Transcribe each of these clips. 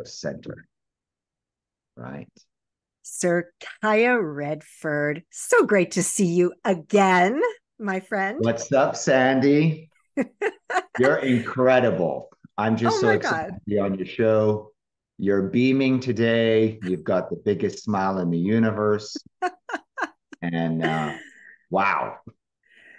center, right? Sir Kaya Redford. So great to see you again, my friend. What's up, Sandee? You're incredible. I'm just Oh so my excited God. to be on your show. You're beaming today. You've got the biggest smile in the universe. And wow,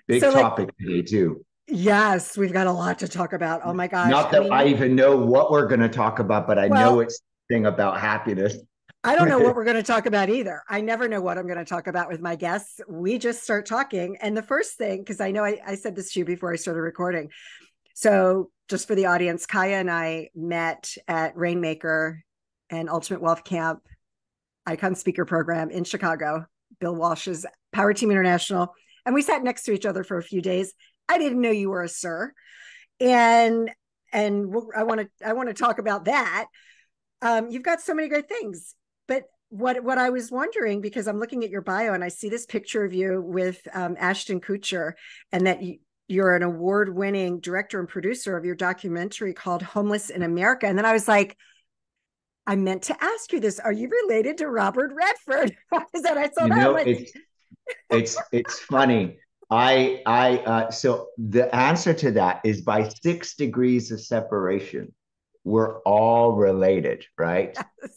big So, like, topic today, too. yes, we've got a lot to talk about. Oh my gosh. Not that I even know what we're going to talk about, but I know Well, it's thing about happiness. I don't know what we're going to talk about either. I never know what I'm going to talk about with my guests. We just start talking. And the first thing, because I know I said this to you before I started recording. So, just for the audience, Kaya and I met at Rainmaker and Ultimate Wealth Camp Icon Speaker Program in Chicago, Bill Walsh's Power Team International. And we sat next to each other for a few days. I didn't know you were a sir. And I want to talk about that. You've got so many great things. But what I was wondering, because I'm looking at your bio and I see this picture of you with Ashton Kutcher, and that you're an award-winning director and producer of your documentary called Homeless in America. And then I was like, I meant to ask you this. Are you related to Robert Redford? Is that I saw You that? I'm know, like, it's funny. So the answer to that is by 6 degrees of separation, we're all related, right? yes.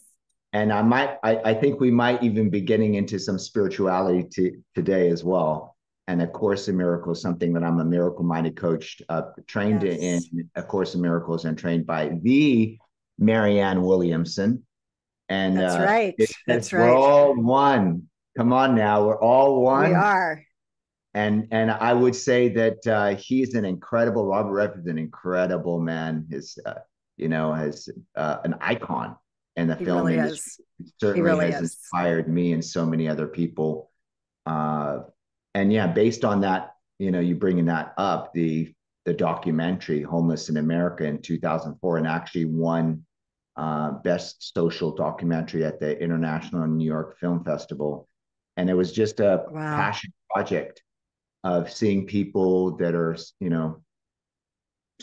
And I think we might even be getting into some spirituality today as well. And A Course in Miracles, something that I'm a miracle-minded coach, trained in Yes. A Course in Miracles and trained by the Marianne Williamson. And That's right. it says That's we're right. all one. Come on now, we're all We one. are. And I would say that he's an incredible, Robert Redford's an incredible man. Has an icon in the He film really industry. is. He He certainly really has is. inspired me and so many other people. Uh, and yeah, based on that, you bringing that up, the documentary Homeless in America in 2004, and actually won best social documentary at the International New York Film Festival. And it was just a Wow. passion project of seeing people that are,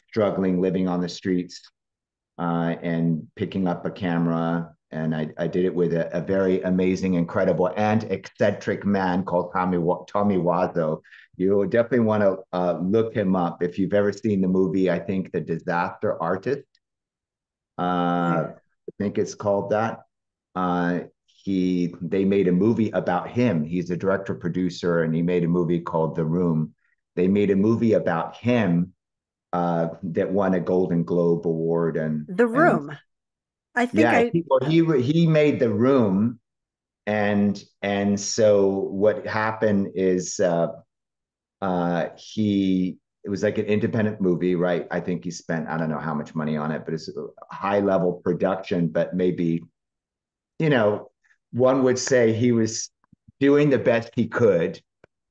struggling, living on the streets, and picking up a camera. And I did it with a very amazing, incredible, and eccentric man called Tommy Wiseau. You definitely want to look him up if you've ever seen the movie. I think The Disaster Artist. Yeah. I think it's called that. They made a movie about him. He's a director producer, and he made a movie called The Room. They made a movie about him that won a Golden Globe award, The and Room. I think yeah, I, he made The Room, and so what happened is he it was like an independent movie, right? I think he spent, I don't know how much money on it, but it's a high level production, but maybe, you know, one would say he was doing the best he could.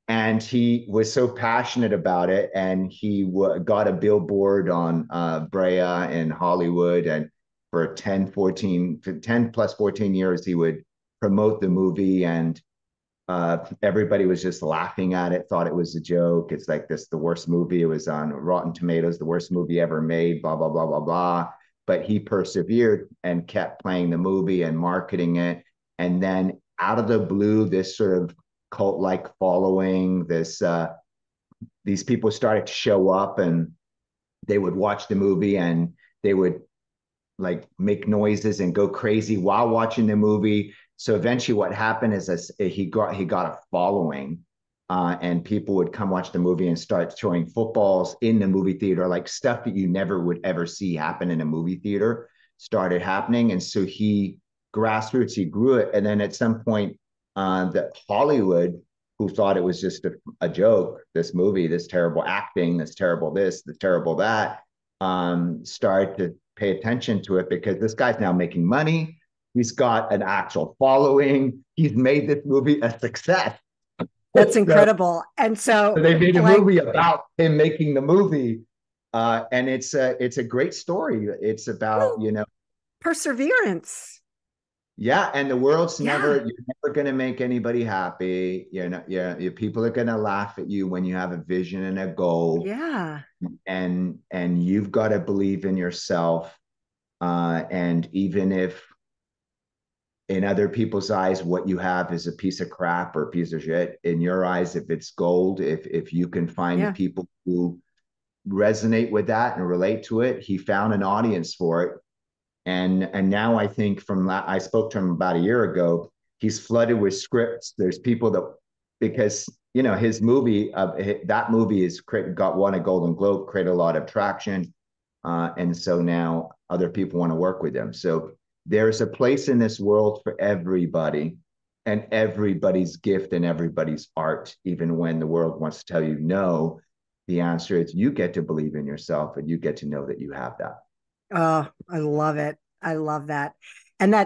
And he was so passionate about it. And he got a billboard on Brea in Hollywood. And for 10 plus 14 years, he would promote the movie. And everybody was just laughing at it, thought it was a joke. It's like the worst movie. It was on Rotten Tomatoes, the worst movie ever made, blah, blah, blah, blah, blah. But he persevered and kept playing the movie and marketing it. And then out of the blue, this sort of cult-like following, these people started to show up, and they would watch the movie, and they would like make noises and go crazy while watching the movie. So eventually, what happened is he got a following, and people would come watch the movie and start throwing footballs in the movie theater, like stuff that you never would ever see happen in a movie theater started happening. And so he grassroots, he grew it, and then at some point, that Hollywood, who thought it was just a joke, this movie, this terrible acting, this terrible this terrible that, started to pay attention to it because this guy's now making money. He's got an actual following. He's made this movie a success. that's So incredible. And so, they made a like, movie about him making the movie, and it's a great story. It's about, well, perseverance. yeah, and the world's Yeah. you're never going to make anybody happy. You're not, people are going to laugh at you when you have a vision and a goal, Yeah. and you've got to believe in yourself. And even if in other people's eyes, what you have is a piece of crap or a piece of shit, in your eyes, if it's gold, if you can find Yeah. people who resonate with that and relate to it, he found an audience for it. And now I think I spoke to him about a year ago. He's flooded with scripts. There's people that because his movie that movie is got won a Golden Globe, created a lot of traction, and so now other people want to work with him. So there's a place in this world for everybody, and everybody's gift and everybody's art. Even when the world wants to tell you no, the answer is you get to believe in yourself and you get to know that you have that. Oh, I love it. I love that. And that